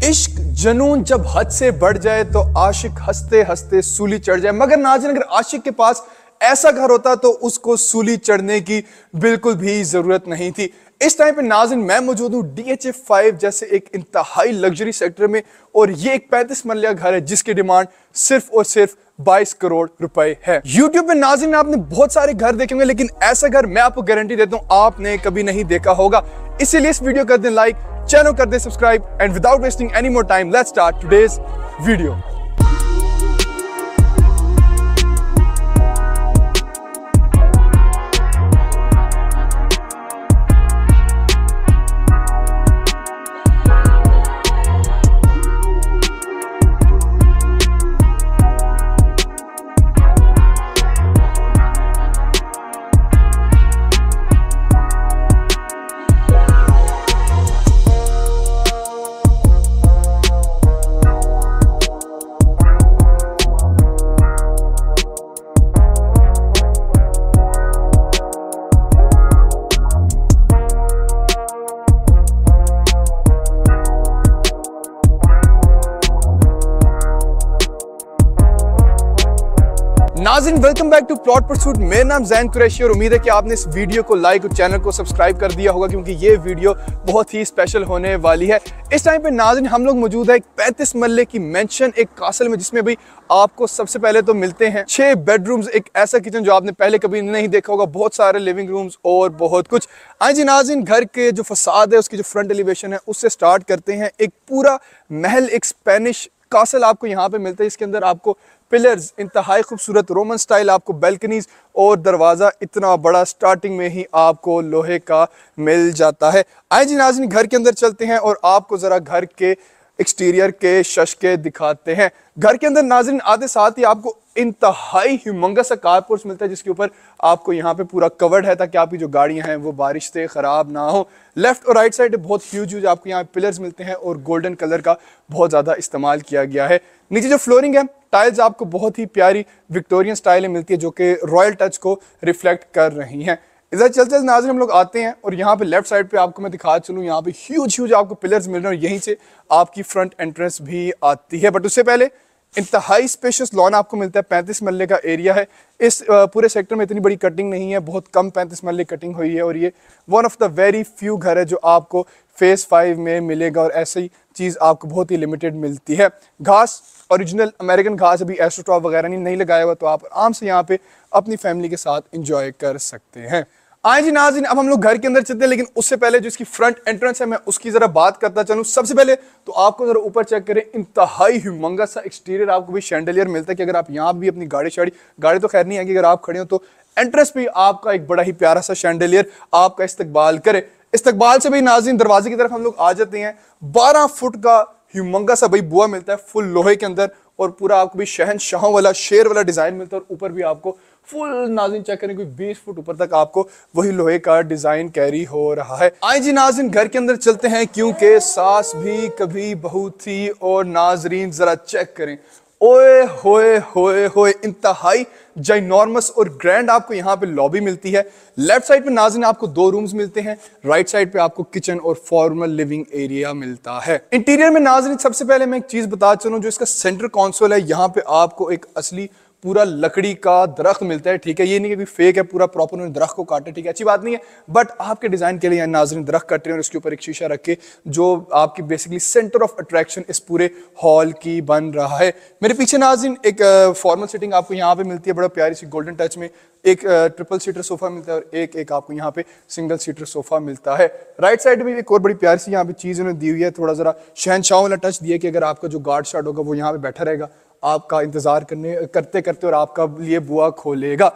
इश्क जनून जब हद से बढ़ जाए तो आशिक हंसते हंसते सूली चढ़ जाए। मगर नाज़रीन, अगर आशिक के पास ऐसा घर होता तो उसको सूली चढ़ने की बिल्कुल भी जरूरत नहीं थी। इस टाइम पे नाज़रीन मैं मौजूद हूँ DHA 5 जैसे एक इंतहाई लग्जरी सेक्टर में, और ये एक 35 मरला घर है जिसकी डिमांड सिर्फ और सिर्फ 22 करोड़ रुपए है। YouTube पे नाज़रीन आपने बहुत सारे घर देखे होंगे, लेकिन ऐसा घर मैं आपको गारंटी देता हूँ आपने कभी नहीं देखा होगा। इसीलिए इस वीडियो कर दें लाइक, चैनल कर दें subscribe, and without wasting any more time let's start today's video. नाज़रीन welcome back to plot pursuit. मेरा नाम ज़ैन कुरैशी और उम्मीद है कि आपने इस वीडियो को लाइक और चैनल को सब्सक्राइब कर दिया होगा, क्योंकि ये वीडियो बहुत ही स्पेशल होने वाली है। इस टाइम पे नाज़रीन हम लोग मौजूद है एक 35 मरले की मेंशन एक कासल में, जिसमें भाई आपको सबसे पहले तो मिलते हैं 6 बेडरूम्स, एक ऐसा किचन जो आपने पहले कभी नहीं देखा होगा, बहुत सारे लिविंग रूम्स और बहुत कुछ। हाँ जी नाज़रीन, घर के जो फसाद है उसकी जो फ्रंट एलिवेशन है उससे स्टार्ट करते हैं। एक पूरा महल, एक स्पेनिश कासल आपको यहाँ पे मिलता है, इसके अंदर आपको पिलर्स, इंतहाई खूबसूरत रोमन स्टाइल, आपको बैल्कनीज और दरवाजा इतना बड़ा स्टार्टिंग में ही आपको लोहे का मिल जाता है। आइए जी नाज़रीन घर के अंदर चलते हैं और आपको जरा घर के एक्सटीरियर के शशके दिखाते हैं। घर के अंदर नाज़रीन आते साथ ही आपको इंतहाई ह्यूमंगस सा कारपोर्ट मिलता है, जिसके ऊपर आपको यहाँ पे पूरा कवर्ड है ताकि आपकी जो गाड़ियां हैं वो बारिश से खराब ना हो। लेफ्ट और राइट साइड बहुत ह्यूज आपको यहाँ पिलर्स मिलते हैं और गोल्डन कलर का बहुत ज्यादा इस्तेमाल किया गया है। नीचे जो फ्लोरिंग है, टाइल्स आपको बहुत ही प्यारी विक्टोरियन स्टाइल में मिलती है जो कि रॉयल टच को रिफ्लेक्ट कर रही हैं। इधर चल नाज़रीन हम लोग आते हैं और यहाँ पे लेफ्ट साइड पे आपको मैं दिखा चलूँ, यहाँ पे ह्यूज आपको पिलर्स मिल रहे हैं और यहीं से आपकी फ्रंट एंट्रेंस भी आती है। बट उससे पहले इंतहाई स्पेशियस लॉन आपको मिलता है। 35 मरले का एरिया है। इस पूरे सेक्टर में इतनी बड़ी कटिंग नहीं है, बहुत कम 35 मरले कटिंग हुई है, और ये one of the very few घर है जो आपको फेज 5 में मिलेगा, और ऐसी चीज़ आपको बहुत ही लिमिटेड मिलती है। घास ओरिजिनल अमेरिकन घास, अभी एस्ट्रोटॉप वगैरह नहीं लगाया हुआ, तो आप आराम से यहाँ पे अपनी फैमिली के साथ इंजॉय कर सकते हैं। आए जी नाज़रीन अब हम लोग घर के अंदर चलते हैं, लेकिन उससे पहले जो इसकी फ्रंट एंट्रेंस है मैं उसकी जरा बात करता चलूं। सबसे पहले तो आपको जरा ऊपर चेक करें, इंतहाई ह्यूमंगस सा एक्सटीरियर आपको भी शैंडलियर मिलता है कि अगर आप यहाँ भी अपनी गाड़ी तो खैर नहीं है कि अगर आप खड़े हो तो एंट्रेंस पे आपका एक बड़ा ही प्यारा सा शैंडलियर आपका इस्तकबाल करे। इस्तकबाल से भी नाज़रीन दरवाजे की तरफ हम लोग आ जाते हैं। 12 फुट का ह्यूमंगस सा भाई बुआ मिलता है फुल लोहे के अंदर, और पूरा आपको भी शहनशाहों वाला शेर वाला डिजाइन मिलता है, और ऊपर भी आपको फुल नाज़रीन चेक करें कोई 20 फुट ऊपर तक आपको वही लोहे का डिजाइन कैरी हो रहा है। आए जी नाज़रीन घर के अंदर चलते हैं, क्योंकि सास भी कभी बहू थी, और नाज़रीन जरा चेक करें, ओए होए होए होए इंतहाई जाइनॉर्मस और ग्रैंड आपको यहाँ पे लॉबी मिलती है। लेफ्ट साइड पे नाज़रीन आपको 2 रूम्स मिलते हैं, राइट साइड पे आपको किचन और फॉर्मल लिविंग एरिया मिलता है। इंटीरियर में नाज़रीन सबसे पहले मैं एक चीज बता चलूं, जो इसका सेंटर कंसोल है यहाँ पे आपको एक असली पूरा लकड़ी का दरख्त मिलता है। ठीक है, ये नहीं कि फेक है, पूरा प्रॉपर उन्होंने दरख्त को काटा, ठीक है, अच्छी बात नहीं है, बट आपके डिजाइन के लिए नाज़रीन दरख्त कट रहे हैं और इसके ऊपर एक शीशा रख के जो आपकी बेसिकली सेंटर ऑफ अट्रैक्शन इस पूरे हॉल की बन रहा है। मेरे पीछे नाज़रीन एक फॉर्मल सिटिंग आपको यहाँ पे मिलती है, बड़ा प्यारी सी गोल्डन टच में। एक ट्रिपल सीटर सोफा मिलता है और एक आपको यहाँ पे सिंगल सीटर सोफा मिलता है। राइट साइड में एक और बड़ी प्यारी सी यहाँ पे चीज उन्होंने दी हुई है, थोड़ा जरा शहनशाह वाला टच दिया कि अगर आपका जो गार्ड शार्ड होगा वो यहाँ पे बैठा रहेगा, आपका इंतजार करते करते और आपका लिए बुआ खोलेगा।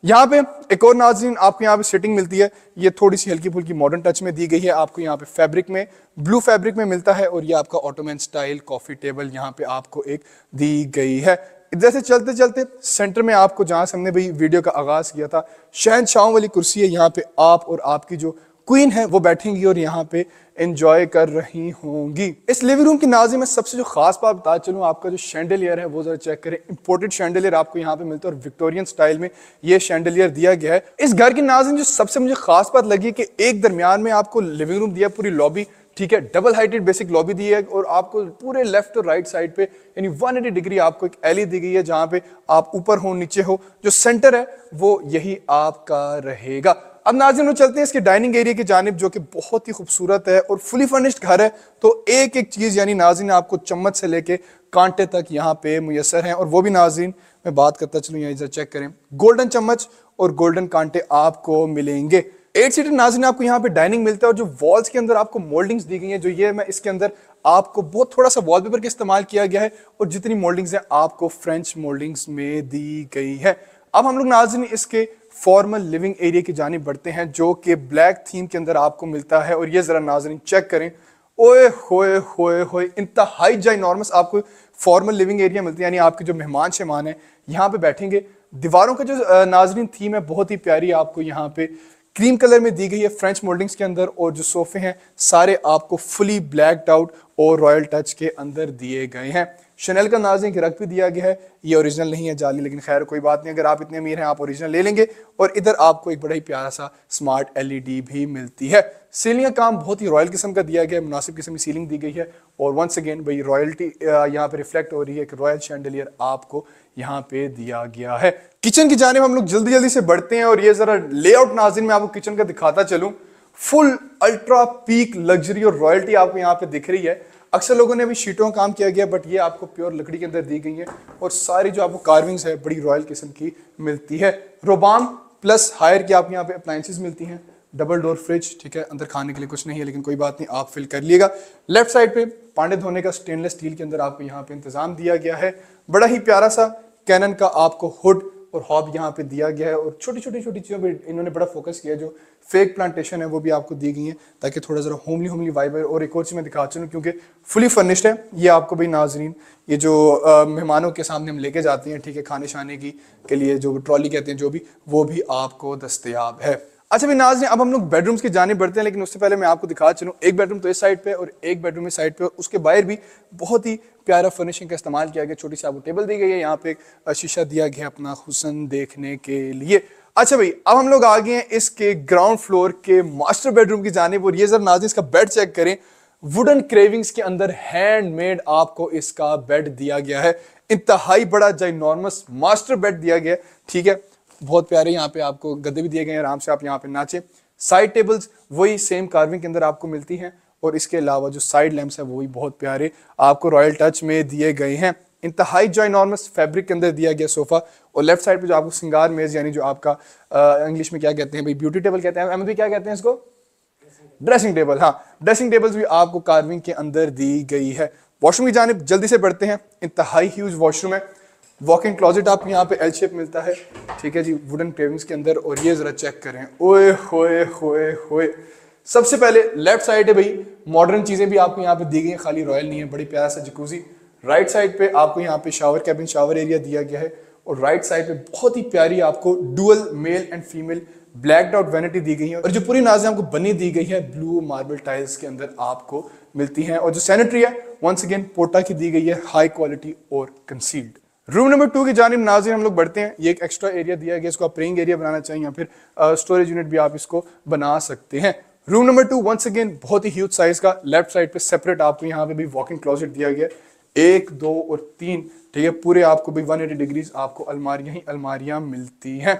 यहाँ पे एक और नाज़रीन आपको यहाँ पे सेटिंग मिलती है, ये थोड़ी सी हल्की फुल्की मॉडर्न टच में दी गई है। आपको यहाँ पे फैब्रिक में, ब्लू फैब्रिक में मिलता है, और ये आपका ऑटोमैन स्टाइल कॉफी टेबल यहाँ पे आपको एक दी गई है। इधर से चलते चलते सेंटर में आपको, जहां से हमने भाई वीडियो का आगाज किया था, शहनशाहों वाली कुर्सी है। यहाँ पे आप और आपकी जो क्वीन है वो बैठेंगी और यहाँ पे एंजॉय कर रही होंगी। इस लिविंग रूम की नाज़रीन में सबसे जो खास बात बता चलूं, आपका जो शैंडलियर है वो जरा चेक करें। इंपोर्टेड शैंडलियर आपको यहाँ पे मिलता है और विक्टोरियन स्टाइल में ये शैंडलियर दिया गया है। इस घर की नाज़रीन जो सबसे मुझे खास बात लगी कि एक दरमियान में आपको लिविंग रूम दिया, पूरी लॉबी ठीक है, डबल हाइटेड बेसिक लॉबी दी है और आपको पूरे लेफ्ट और राइट साइड पे यानी 180 डिग्री आपको एक एली दी गई है जहां पे आप ऊपर हो नीचे हो, जो सेंटर है वो यही आपका रहेगा। अब नाज़रीन चलते हैं इसके डाइनिंग एरिया की जानिब जो कि बहुत ही खूबसूरत है और फुली फर्निश्ड घर है। तो एक एक चीज यानी नाज़रीन आपको चम्मच से लेके कांटे तक यहाँ पे मुयसर हैं और वो भी नाज़रीन मैं बात करता चलूँ, यहाँ इधर चेक करें, गोल्डन चम्मच और गोल्डन कांटे आपको मिलेंगे। 8 सीटर नाज़रीन आपको यहाँ पे डाइनिंग मिलता है और जो वॉल्स के अंदर आपको मोल्डिंग्स दी गई हैं, जो ये मैं इसके अंदर आपको बहुत थोड़ा सा वॉलपेपर का इस्तेमाल किया गया है और जितनी मोल्डिंग्स हैं आपको फ्रेंच मोल्डिंग्स में दी गई है। अब हम लोग नाज़रीन इसके फॉर्मल लिविंग एरिया की जानिब बढ़ते हैं जो कि ब्लैक थीम के अंदर आपको मिलता है और ये जरा नाज़रीन चेक करें, ओए होए होए होए, इंतहाई जाइनॉर्मस आपको फॉर्मल लिविंग एरिया मिलती है। यानी आपके जो मेहमान शेमान है यहाँ पे बैठेंगे। दीवारों का जो नाज़रीन थीम है बहुत ही प्यारी आपको यहाँ पे क्रीम कलर में दी गई है फ्रेंच मोल्डिंग्स के अंदर और जो सोफे हैं सारे आपको फुली ब्लैक्ड आउट और रॉयल टच के अंदर दिए गए हैं। शनेल का नाज़रीन की रख भी दिया गया है, ये ओरिजिनल नहीं है, जाली, लेकिन खैर कोई बात नहीं, अगर आप इतने अमीर हैं आप ओरिजिनल ले लेंगे। और इधर आपको एक बड़ा ही प्यारा सा स्मार्ट एलईडी भी मिलती है। सीलिंग का काम बहुत ही रॉयल किस्म का दिया गया है, मुनासिब किस्म की सीलिंग दी गई है और वंस अगेन भाई रॉयल्टी यहाँ पे रिफ्लेक्ट हो रही है कि रॉयल शैंडलियर आपको यहाँ पे दिया गया है। किचन की जानिब हम लोग जल्दी जल्दी से बढ़ते हैं और ये जरा लेआउट नाज़रीन मैं आपको किचन का दिखाता चलूं। फुल अल्ट्रा पीक लग्जरी और रॉयल्टी आपको यहाँ पे दिख रही है। अक्सर लोगों ने अभी शीटों का काम किया गया बट ये आपको प्योर लकड़ी के अंदर दी गई है और सारी जो आपको कार्विंग्स है बड़ी रॉयल किस्म की मिलती है। रोबाम प्लस हायर की आपको यहाँ पे अप्लायंसेस मिलती हैं। डबल डोर फ्रिज, ठीक है, अंदर खाने के लिए कुछ नहीं है लेकिन कोई बात नहीं, आप फिल कर लिएगा। लेफ्ट साइड पे पांडे धोने का स्टेनलेस स्टील के अंदर आपको यहाँ पे इंतजाम दिया गया है। बड़ा ही प्यारा सा कैनन का आपको हुड और हॉब यहाँ पे दिया गया है और छोटी छोटी चीज़ों पे इन्होंने बड़ा फोकस किया। जो फेक प्लांटेशन है वो भी आपको दी गई है ताकि थोड़ा ज़रा होमली वाइब है। और एक और चीज़ मैं दिखा चलूँ क्योंकि फुली फर्निश्ड है ये आपको भाई नाज़रीन, ये जो मेहमानों के सामने हम लेके जाते हैं, ठीक है, खाने शाने की के लिए जो ट्रॉली कहते हैं जो भी, वो भी आपको दस्तयाब है। अच्छा भाई नाज़रीन अब हम लोग बेडरूम्स की जानिब बढ़ते हैं लेकिन उससे पहले मैं आपको दिखा चलूँ, एक बेडरूम तो इस साइड पे और एक बेडरूम इस साइड पे और उसके बाहर भी बहुत ही प्यारा फर्निशिंग का इस्तेमाल किया गया। छोटी सी आपको टेबल दी गई है, यहाँ पे एक शीशा दिया गया अपना हुस्न देखने के लिए। अच्छा भाई अब हम लोग आ गए हैं इसके ग्राउंड फ्लोर के मास्टर बेडरूम की जानिब और ये जरा नाज़रीन इसका बेड चेक करें। वुडन क्रेविंग्स के अंदर हैंडमेड आपको इसका बेड दिया गया है। इंतहाई बड़ा जाइनॉर्मस मास्टर बेड दिया गया है, ठीक है, बहुत प्यारे। यहाँ पे आपको गद्दे भी दिए गए हैं, आराम से आप यहाँ पे नाचे। साइड टेबल्स वही सेम कार्विंग के अंदर आपको मिलती हैं और इसके अलावा जो साइड लैंप्स है वो भी बहुत प्यारे आपको रॉयल टच में दिए गए हैं। इंतहाई जॉइनॉर्मस फैब्रिक के अंदर दिया गया सोफा और लेफ्ट साइड पे जो आपको सिंगार मेज यानी जो आपका इंग्लिश में क्या कहते हैं भाई, ब्यूटी टेबल कहते हैं, अहमद भाई क्या कहते हैं इसको, ड्रेसिंग टेबल। हाँ, ड्रेसिंग टेबल्स भी आपको कार्विंग के अंदर दी गई है। वॉशरूम की जानिब जल्दी से बढ़ते हैं। इंतहाई ह्यूज वॉशरूम है। वॉक इन क्लोजेट आपको यहाँ पे एल शेप मिलता है, ठीक है जी, वुडन क्रेविंग्स के अंदर। और ये जरा चेक करें, ओए होए होए होए। सबसे पहले लेफ्ट साइड है भाई, मॉडर्न चीजें भी आपको यहाँ पे दी गई हैं, खाली रॉयल नहीं है, बड़ी प्यारा सा जकूजी। राइट साइड पे आपको यहाँ पे शावर कैबिन, शावर एरिया दिया गया है और राइट साइड पे बहुत ही प्यारी आपको dual male and female black out vanity दी गई है और जो पूरी नाज़ें आपको बनी दी गई है ब्लू मार्बल टाइल्स के अंदर आपको मिलती हैं। और जो सैनिटरी है वंस अगेन पोटा की दी गई है, हाई क्वालिटी और कंसील्ड। रूम नंबर 2 की जानिब नाज़रीन हम लोग बढ़ते हैं। ये एक एक्स्ट्रा एरिया दिया गया, इसको आप प्रेइंग एरिया बनाना चाहिए या फिर स्टोरेज यूनिट भी आप इसको बना सकते हैं। रूम नंबर 2 वंस अगेन बहुत ही ह्यूज साइज का। लेफ्ट साइड पे सेपरेट आपको यहाँ पे भी वॉक इन क्लोजेट दिया गया, 1, 2 और 3, ठीक है, पूरे आपको भी 180 डिग्रीज आपको अलमारियां ही अलमारियां मिलती हैं।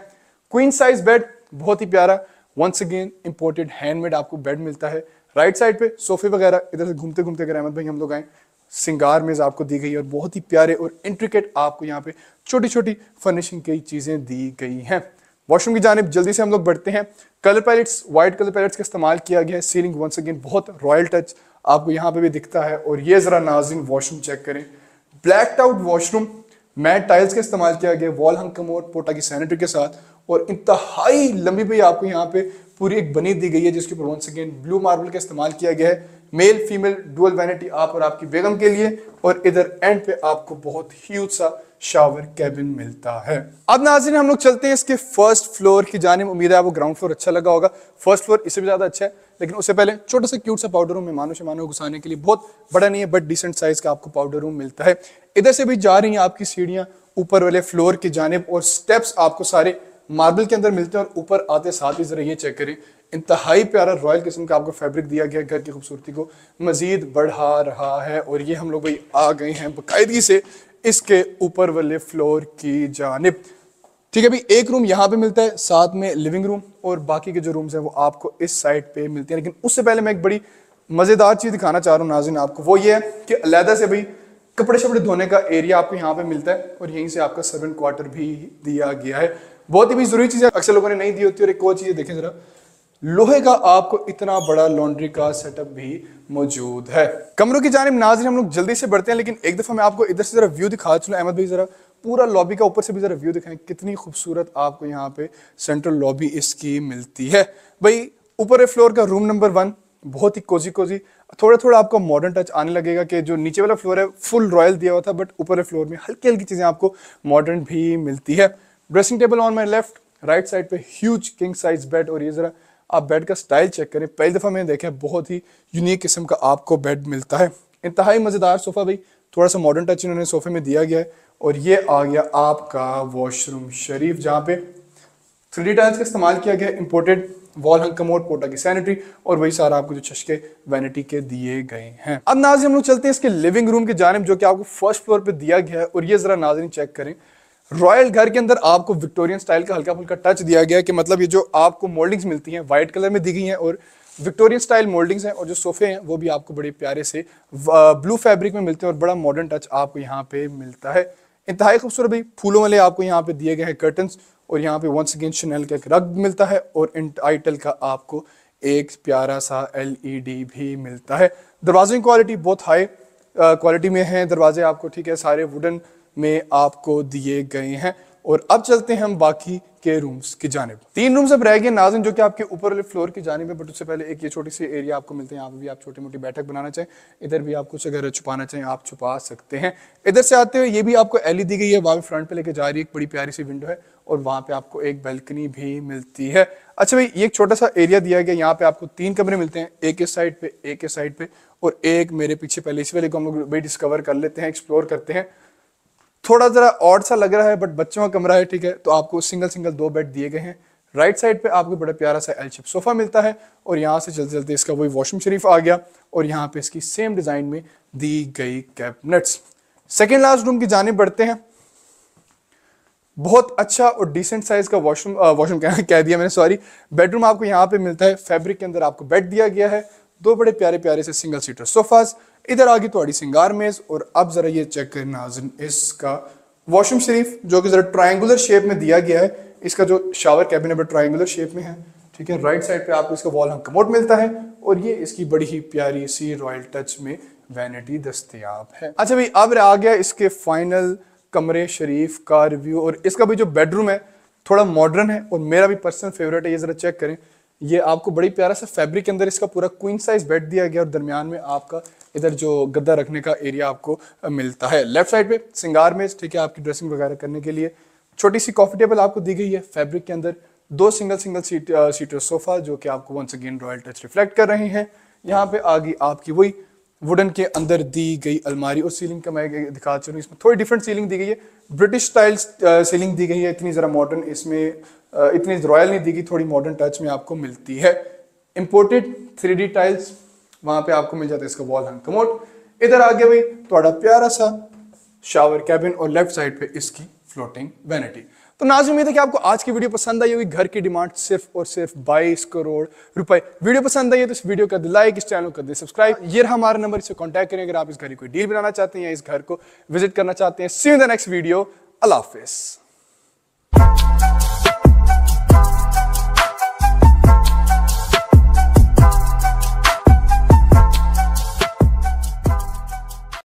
क्वीन साइज बेड बहुत ही प्यारा, वंस अगेन इंपोर्टेड हैंडमेड आपको बेड मिलता है। राइट साइड पे सोफे वगैरह, इधर से घूमते घूमते अगर अहमद भाई हम लोग आए, सिंगार मेज आपको दी गई है और बहुत ही प्यारे और इंट्रिकेट आपको यहाँ पे छोटी छोटी फर्निशिंग की चीजें दी गई हैं। वॉशरूम की जानिब जल्दी से हम लोग बढ़ते हैं। Colour pallets, white colour pallets का इस्तेमाल किया गया है। सीलिंग वंस अगेन बहुत रॉयल टच आपको यहाँ पे भी दिखता है। और ये जरा नाज़रीन वॉशरूम चेक करें, blacked out washroom, matte tiles का इस्तेमाल किया गया, वॉल हंग कमोड पोटा की सैनिटरी के साथ और इंतहाई लंबी भी आपको यहाँ पे पूरी एक बनी दी गई है जिसके ऊपर वंस अगेन ब्लू मार्बल का इस्तेमाल किया गया है। मेल फीमेल डुअल वैनिटी आप और आपकी बेगम के लिए और इधर एंड पे आपको बहुत ह्यूज सा शावर कैबिन मिलता है। अब नाज़रीन हम लोग चलते हैं इसके फर्स्ट फ्लोर की जानिब। उम्मीद है आपको ग्राउंड फ्लोर अच्छा लगा होगा। फर्स्ट फ्लोर इससे भी ज्यादा अच्छा है लेकिन उससे पहले छोटा सा क्यूट सा पाउडर रूम, मेहमानों शेमानों घुसाने के लिए, बहुत बड़ा नहीं है बट डिसेंट साइज का आपको पाउडर रूम मिलता है। इधर से भी जा रही हैं आपकी सीढ़ियां ऊपर वाले फ्लोर की जानिब और स्टेप्स आपको सारे मार्बल के अंदर मिलते हैं और ऊपर आते साथ ही जरा ये चेक करें, इंतहाई प्यारा रॉयल किस्म का आपको फैब्रिक दिया गया, घर की खूबसूरती को मजीद बढ़ा रहा है। और ये हम लोग भाई आ गए हैं बाकायदगी से इसके ऊपर वाले फ्लोर की जानिब। ठीक है भाई, एक रूम यहाँ पे मिलता है, साथ में लिविंग रूम, और बाकी के जो रूम्स हैं वो आपको इस साइड पे मिलते हैं। लेकिन उससे पहले मैं एक बड़ी मजेदार चीज दिखाना चाह रहा हूँ नाज़रीन आपको, वो ये है कि अलहदा से भाई कपड़े शपड़े धोने का एरिया आपको यहाँ पे मिलता है, और यहीं से आपका सर्वेंट क्वार्टर भी दिया गया है। बहुत ही भी जरूरी चीज है, अक्सर लोगों ने नहीं दी होती। और एक और चीज देखें जरा, लोहे का आपको इतना बड़ा लॉन्ड्री का सेटअप भी मौजूद है। कमरों की जानिब नाज़रीन हम लोग जल्दी से बढ़ते हैं, लेकिन एक दफा मैं आपको इधर से जरा व्यू दिखा चलूं। अहमद भाई जरा पूरा लॉबी का ऊपर से भी जरा व्यू दिखाएं, कितनी खूबसूरत आपको यहाँ पे सेंट्रल लॉबी इसकी मिलती है। भाई ऊपर फ्लोर का रूम नंबर 1 बहुत ही कोजी कोजी, थोड़ा थोड़ा आपको मॉडर्न टच आने लगेगा कि जो नीचे वाला फ्लोर है फुल रॉयल दिया हुआ था, बट ऊपर फ्लोर में हल्की हल्की चीजें आपको मॉडर्न भी मिलती है। Dressing table on my left, right side पे ह्यूज किंग साइज बेड। और ये जरा आप बेड का स्टाइल चेक करें, पहली दफा मैंने देखा है बहुत ही यूनिक किस्म का आपको बेड मिलता है। इंतहाई मजेदार सोफा, भाई थोड़ा सा मॉडर्न टच इन्होंने सोफे में दिया गया है। और ये आ गया आपका वॉशरूम शरीफ, जहाँ पे 3D टाइल्स का इस्तेमाल किया गया, इंपोर्टेड वॉल हंग कमोड, पोटा की सैनिटरी, और वही सारा आपको जो चश्के वैनिटी के दिए गए हैं। अब नाज़रीन हम लोग चलते हैं इसके लिविंग रूम की जानिब, जो कि आपको फर्स्ट फ्लोर पे दिया गया है। और ये जरा नाज़रीन चेक करें, रॉयल घर के अंदर आपको विक्टोरियन स्टाइल का हल्का फुल्का टच दिया गया है, कि मतलब ये जो आपको मोल्डिंग्स मिलती हैं व्हाइट कलर में दी गई हैं और विक्टोरियन स्टाइल मोल्डिंग्स हैं, और जो सोफे हैं वो भी आपको बड़े प्यारे से ब्लू फैब्रिक में मिलते हैं, और बड़ा मॉडर्न टच आपको यहाँ पे मिलता है। इंतहाई खूबसूरत भाई फूलों वाले आपको यहाँ पे दिए गए हैं कर्टन्स, और यहाँ पे वंस अगेन शनेल का एक रग मिलता है, और इंटाइटल का आपको एक प्यारा सा LED भी मिलता है। दरवाजे की क्वालिटी बहुत हाई क्वालिटी में है दरवाजे आपको, ठीक है, सारे वुडन में आपको दिए गए हैं। और अब चलते हैं हम बाकी के रूम्स की जानिब। 3 रूम्स अब रह गए नाज़रीन, जो कि आपके ऊपर वाले फ्लोर की जानिब है, बट उससे पहले एक ये छोटी सी एरिया आपको मिलते हैं। यहाँ पे भी आप छोटी मोटी बैठक बनाना चाहें, इधर भी आप कुछ अगर छुपाना चाहें आप छुपा सकते हैं। इधर से आते हुए ये भी आपको एल दी गई है, वहाँ पे फ्रंट पे लेके जा रही है, एक बड़ी प्यारी सी विंडो है, और वहाँ पे आपको एक बैल्कनी भी मिलती है। अच्छा भाई, ये एक छोटा सा एरिया दिया गया, यहाँ पे आपको 3 कमरे मिलते हैं, एक इस साइड पे, एक इस साइड पे, और एक मेरे पीछे। पहले इस वाले को हम लोग भाई डिस्कवर कर लेते हैं, एक्सप्लोर करते हैं। थोड़ा जरा ऑड सा लग रहा है, बट बच्चों का कमरा है, ठीक है, तो आपको सिंगल 2 बेड दिए गए हैं। राइट साइड पे आपको बड़ा प्यारा सा एल शेप सोफा मिलता है, और यहाँ से चलते चलते इसका वही वॉशरूम शरीफ आ गया, और यहाँ पे इसकी सेम डिजाइन में दी गई कैबिनेट्स। सेकेंड लास्ट रूम की जानिब बढ़ते हैं। बहुत अच्छा और डिसेंट साइज का वॉशरूम कह दिया मैंने, सॉरी, बेडरूम आपको यहाँ पे मिलता है। फैब्रिक के अंदर आपको बेड दिया गया है, 2 बड़े प्यारे प्यारे से सिंगल सीटर सोफाज, इधर आ गई थोड़ी सिंगार मेज। और अब जरा ये चेक करें नाज़रीन इसका वॉशरूम शरीफ, जो कि जरा ट्रायंगुलर शेप में दिया गया है। इसका जो शावर कैबिन है ट्रायंगुलर शेप में है, ठीक है। राइट साइड पे आपको इसका वॉल हंग कमोड मिलता है, और ये इसकी बड़ी ही प्यारी सी रॉयल टच में वैनिटी दस्तयाब है। अच्छा भाई, अब आ गया इसके फाइनल कमरे शरीफ का रिव्यू। और इसका भी जो बेडरूम है थोड़ा मॉडर्न है, और मेरा भी पर्सनल फेवरेट है। ये जरा चेक करें, ये आपको बड़ी प्यारा सा फैब्रिक के अंदर इसका पूरा क्वीन साइज बेड दिया गया, और दरमियान में आपका इधर जो गद्दा रखने का एरिया आपको मिलता है। लेफ्ट साइड पे सिंगार मेज, ठीक है, आपकी ड्रेसिंग वगैरह करने के लिए। छोटी सी कॉफी टेबल आपको दी गई है फैब्रिक के अंदर, 2 सिंगल सीटर सोफा, जो कि आपको once again royal touch reflect कर रहे हैं। यहाँ पे आ गई आपकी वही वुडन के अंदर दी गई अलमारी, और सीलिंग का मैं दिखा चलूँ, इसमें थोड़ी डिफरेंट सीलिंग दी गई है, ब्रिटिश स्टाइल सीलिंग दी गई है, इतनी ज़रा मॉडर्न इसमें इतनी रॉयल नहीं दी गई, थोड़ी मॉडर्न टच में आपको मिलती है। इंपोर्टेड 3D टाइल्स वहाँ पे आपको मिल जाता है, इसका वॉल हंग कमोड। इधर आ गया भाई थोड़ा प्यारा सा शावर कैबिन, और लेफ्ट साइड पे इसकी फ्लोटिंग वैनिटी। तो नाज़रीन, उम्मीद है कि आपको आज की वीडियो पसंद आई होगी। घर की डिमांड सिर्फ और सिर्फ 22 करोड़ रुपए। वीडियो पसंद आई है तो इस वीडियो का लाइक, इस चैनल को कर दे सब्सक्राइब। ये रहा हमारा नंबर, इससे कांटेक्ट करें अगर आप इस घर की कोई डील बनाना चाहते हैं या इस घर को विजिट करना चाहते हैं। See you in the next video. अल्लाह हाफिज़।